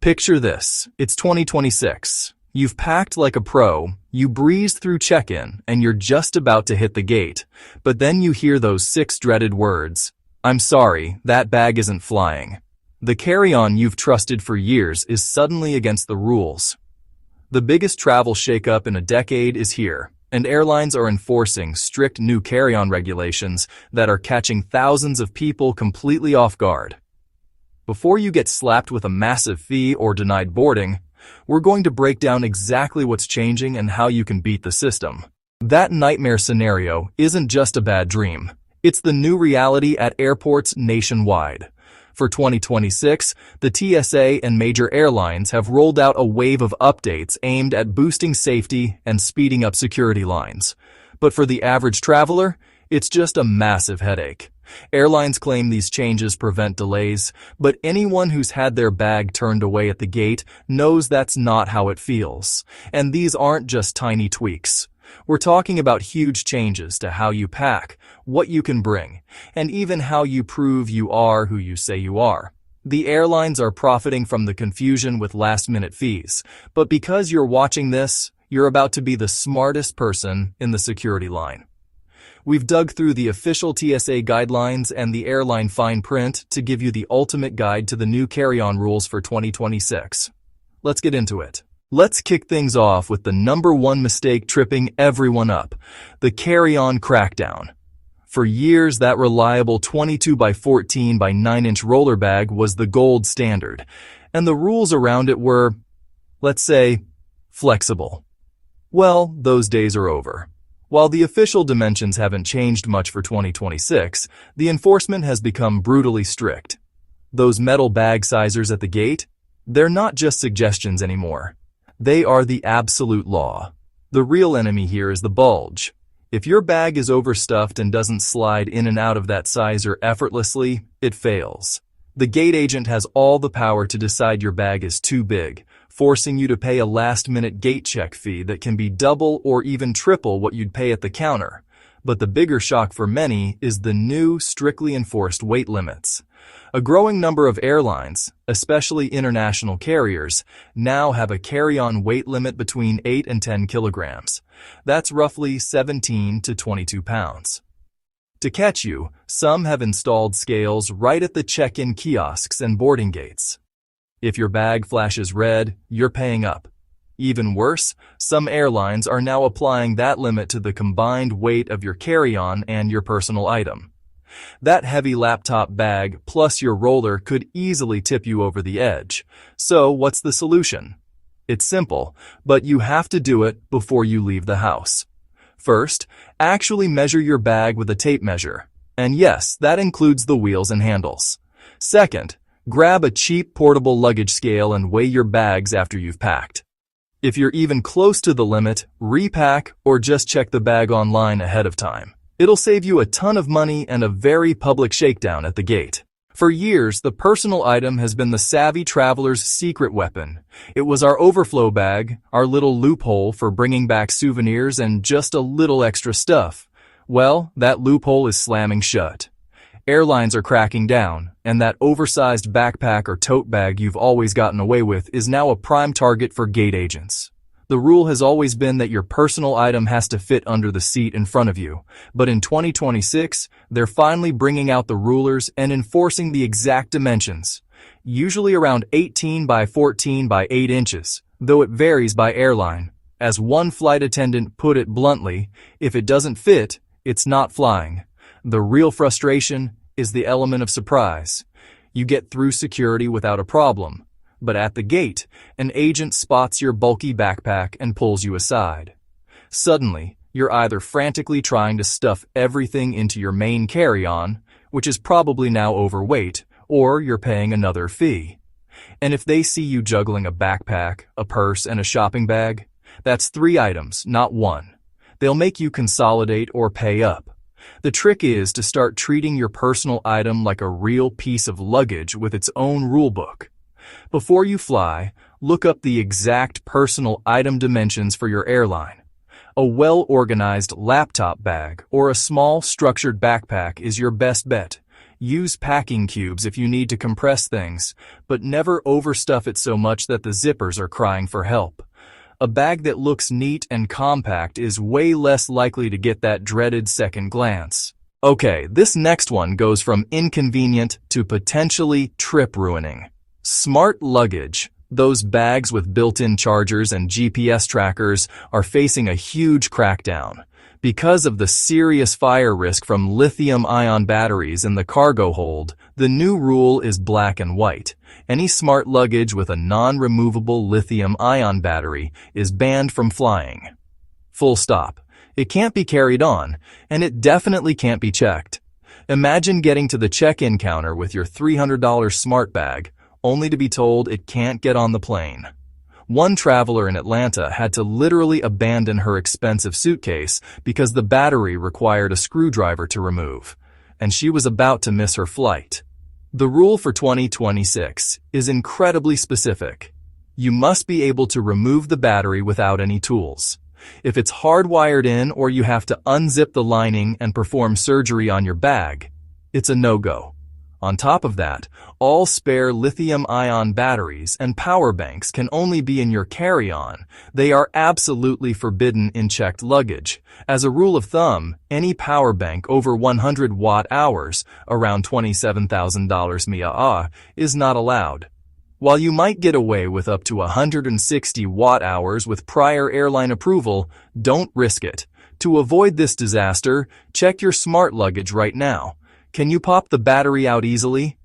Picture this. It's 2026. You've packed like a pro, you breeze through check-in, and you're just about to hit the gate. But then you hear those 6 dreaded words. "I'm sorry, that bag isn't flying." The carry-on you've trusted for years is suddenly against the rules. The biggest travel shakeup in a decade is here, and airlines are enforcing strict new carry-on regulations that are catching thousands of people completely off guard. Before you get slapped with a massive fee or denied boarding, we're going to break down exactly what's changing and how you can beat the system. That nightmare scenario isn't just a bad dream. It's the new reality at airports nationwide. For 2026, the TSA and major airlines have rolled out a wave of updates aimed at boosting safety and speeding up security lines. But for the average traveler, it's just a massive headache. Airlines claim these changes prevent delays, but anyone who's had their bag turned away at the gate knows that's not how it feels. And these aren't just tiny tweaks. We're talking about huge changes to how you pack, what you can bring, and even how you prove you are who you say you are. The airlines are profiting from the confusion with last-minute fees, but because you're watching this, you're about to be the smartest person in the security line. We've dug through the official TSA guidelines and the airline fine print to give you the ultimate guide to the new carry-on rules for 2026. Let's get into it. Let's kick things off with the #1 mistake tripping everyone up, the carry-on crackdown. For years, that reliable 22 by 14 by 9-inch roller bag was the gold standard, and the rules around it were, let's say, flexible. Well, those days are over. While the official dimensions haven't changed much for 2026, the enforcement has become brutally strict. Those metal bag sizers at the gate, they're not just suggestions anymore. They are the absolute law. The real enemy here is the bulge. If your bag is overstuffed and doesn't slide in and out of that sizer effortlessly, it fails. The gate agent has all the power to decide your bag is too big, forcing you to pay a last-minute gate check fee that can be double or even triple what you'd pay at the counter. But the bigger shock for many is the new, strictly enforced weight limits. A growing number of airlines, especially international carriers, now have a carry-on weight limit between 8 and 10 kilograms. That's roughly 17 to 22 pounds. To catch you, some have installed scales right at the check-in kiosks and boarding gates. If your bag flashes red, you're paying up. Even worse, some airlines are now applying that limit to the combined weight of your carry-on and your personal item. That heavy laptop bag plus your roller could easily tip you over the edge. So what's the solution? It's simple, but you have to do it before you leave the house. First, actually measure your bag with a tape measure. And yes, that includes the wheels and handles. Second, grab a cheap portable luggage scale and weigh your bags after you've packed. If you're even close to the limit, repack or just check the bag online ahead of time. It'll save you a ton of money and a very public shakedown at the gate. For years, the personal item has been the savvy traveler's secret weapon. It was our overflow bag, our little loophole for bringing back souvenirs and just a little extra stuff. Well, that loophole is slamming shut. Airlines are cracking down, and that oversized backpack or tote bag you've always gotten away with is now a prime target for gate agents. The rule has always been that your personal item has to fit under the seat in front of you, but in 2026, they're finally bringing out the rulers and enforcing the exact dimensions, usually around 18 by 14 by 8 inches, though it varies by airline. As one flight attendant put it bluntly, if it doesn't fit, it's not flying. The real frustration is the element of surprise. You get through security without a problem, but at the gate, an agent spots your bulky backpack and pulls you aside. Suddenly, you're either frantically trying to stuff everything into your main carry-on, which is probably now overweight, or you're paying another fee. And if they see you juggling a backpack, a purse, and a shopping bag, that's 3 items, not 1. They'll make you consolidate or pay up. The trick is to start treating your personal item like a real piece of luggage with its own rulebook. Before you fly, look up the exact personal item dimensions for your airline. A well-organized laptop bag or a small structured backpack is your best bet. Use packing cubes if you need to compress things, but never overstuff it so much that the zippers are crying for help. A bag that looks neat and compact is way less likely to get that dreaded second glance. Okay, this next one goes from inconvenient to potentially trip-ruining. Smart luggage. Those bags with built-in chargers and GPS trackers are facing a huge crackdown. Because of the serious fire risk from lithium-ion batteries in the cargo hold, the new rule is black and white. Any smart luggage with a non-removable lithium-ion battery is banned from flying. Full stop. It can't be carried on, and it definitely can't be checked. Imagine getting to the check-in counter with your $300 smart bag, only to be told it can't get on the plane. One traveler in Atlanta had to literally abandon her expensive suitcase because the battery required a screwdriver to remove, and she was about to miss her flight. The rule for 2026 is incredibly specific. You must be able to remove the battery without any tools. If it's hardwired in or you have to unzip the lining and perform surgery on your bag, it's a no-go. On top of that, all spare lithium-ion batteries and power banks can only be in your carry-on. They are absolutely forbidden in checked luggage. As a rule of thumb, any power bank over 100 watt-hours, around $27,000 MIA, is not allowed. While you might get away with up to 160 watt-hours with prior airline approval, don't risk it. To avoid this disaster, check your smart luggage right now. Can you pop the battery out easily?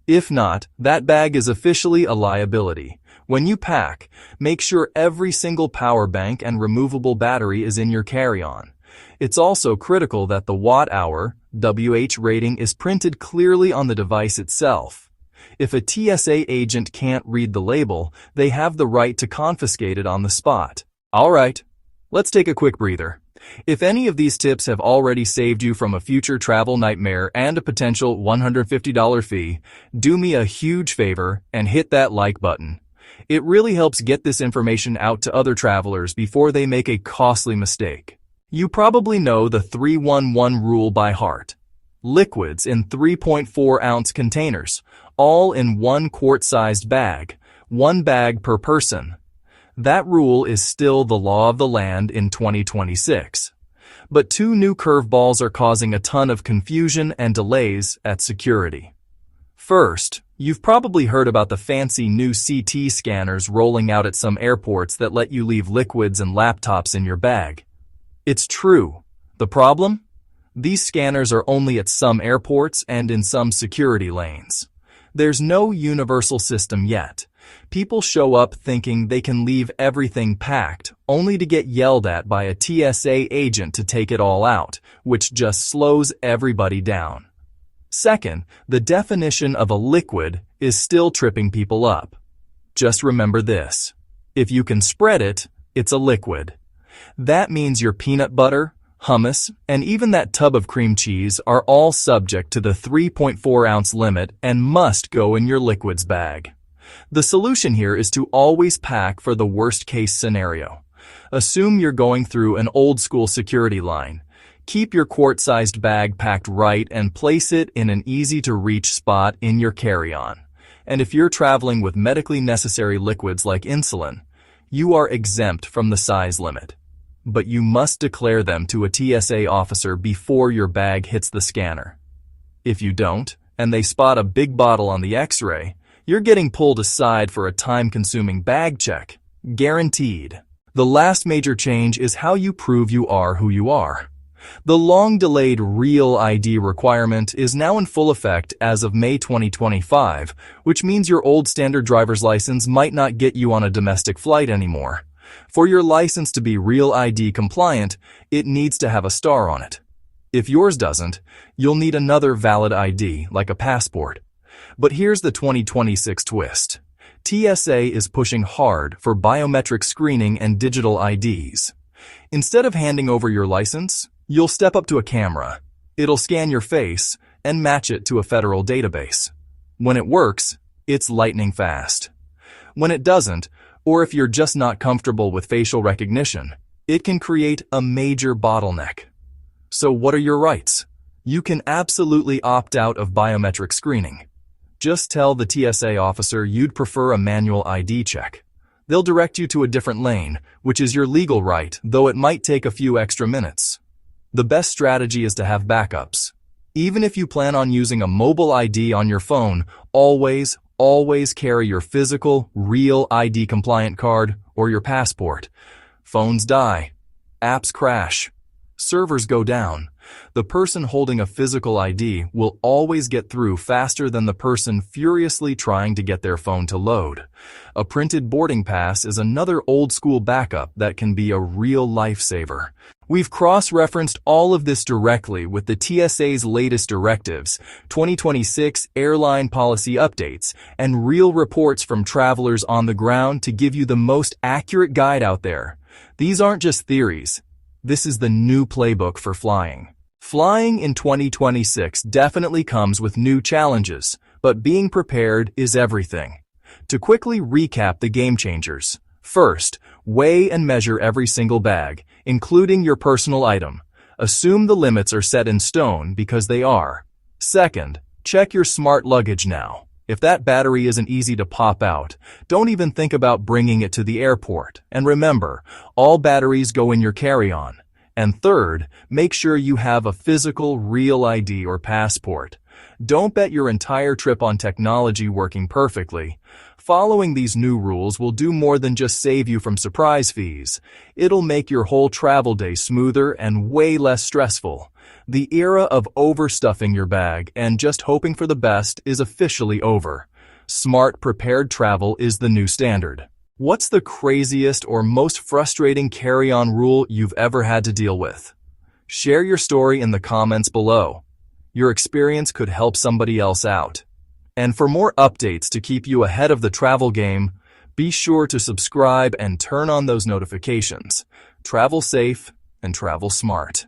If not, that bag is officially a liability. When you pack, make sure every single power bank and removable battery is in your carry-on. It's also critical that the watt-hour (WH) rating is printed clearly on the device itself. If a TSA agent can't read the label, they have the right to confiscate it on the spot. Alright, let's take a quick breather. If any of these tips have already saved you from a future travel nightmare and a potential $150 fee, do me a huge favor and hit that like button. It really helps get this information out to other travelers before they make a costly mistake. You probably know the 311 rule by heart. Liquids in 3.4-ounce containers, all in one quart-sized bag, one bag per person. That rule is still the law of the land in 2026. But two new curveballs are causing a ton of confusion and delays at security. First, you've probably heard about the fancy new CT scanners rolling out at some airports that let you leave liquids and laptops in your bag. It's true. The problem? These scanners are only at some airports and in some security lanes. There's no universal system yet. People show up thinking they can leave everything packed, only to get yelled at by a TSA agent to take it all out, which just slows everybody down. Second, the definition of a liquid is still tripping people up. Just remember this. If you can spread it, it's a liquid. That means your peanut butter, hummus, and even that tub of cream cheese are all subject to the 3.4-ounce limit and must go in your liquids bag. The solution here is to always pack for the worst-case scenario. Assume you're going through an old-school security line. Keep your quart-sized bag packed right and place it in an easy-to-reach spot in your carry-on. And if you're traveling with medically necessary liquids like insulin, you are exempt from the size limit. But you must declare them to a TSA officer before your bag hits the scanner. If you don't, and they spot a big bottle on the X-ray, you're getting pulled aside for a time-consuming bag check. Guaranteed. The last major change is how you prove you are who you are. The long-delayed Real ID requirement is now in full effect as of May 2025, which means your old standard driver's license might not get you on a domestic flight anymore. For your license to be Real ID compliant, it needs to have a star on it. If yours doesn't, you'll need another valid ID, like a passport. But here's the 2026 twist. TSA is pushing hard for biometric screening and digital IDs. Instead of handing over your license, you'll step up to a camera. It'll scan your face and match it to a federal database. When it works, it's lightning fast. When it doesn't, or if you're just not comfortable with facial recognition, it can create a major bottleneck. So what are your rights? You can absolutely opt out of biometric screening. Just tell the TSA officer you'd prefer a manual ID check. They'll direct you to a different lane, which is your legal right, though it might take a few extra minutes. The best strategy is to have backups. Even if you plan on using a mobile ID on your phone, always carry your physical, real ID-compliant card or your passport. Phones die. Apps crash. Servers go down. The person holding a physical ID will always get through faster than the person furiously trying to get their phone to load. A printed boarding pass is another old-school backup that can be a real lifesaver. We've cross-referenced all of this directly with the TSA's latest directives, 2026 airline policy updates, and real reports from travelers on the ground to give you the most accurate guide out there. These aren't just theories. This is the new playbook for flying. Flying in 2026 definitely comes with new challenges, but being prepared is everything. To quickly recap the game changers. First, weigh and measure every single bag, including your personal item. Assume the limits are set in stone because they are. Second, check your smart luggage now. If that battery isn't easy to pop out, don't even think about bringing it to the airport. And remember, all batteries go in your carry-on. And third, make sure you have a physical, real ID or passport. Don't bet your entire trip on technology working perfectly. Following these new rules will do more than just save you from surprise fees. It'll make your whole travel day smoother and way less stressful. The era of overstuffing your bag and just hoping for the best is officially over. Smart, prepared travel is the new standard. What's the craziest or most frustrating carry-on rule you've ever had to deal with? Share your story in the comments below. Your experience could help somebody else out. And for more updates to keep you ahead of the travel game, be sure to subscribe and turn on those notifications. Travel safe and travel smart.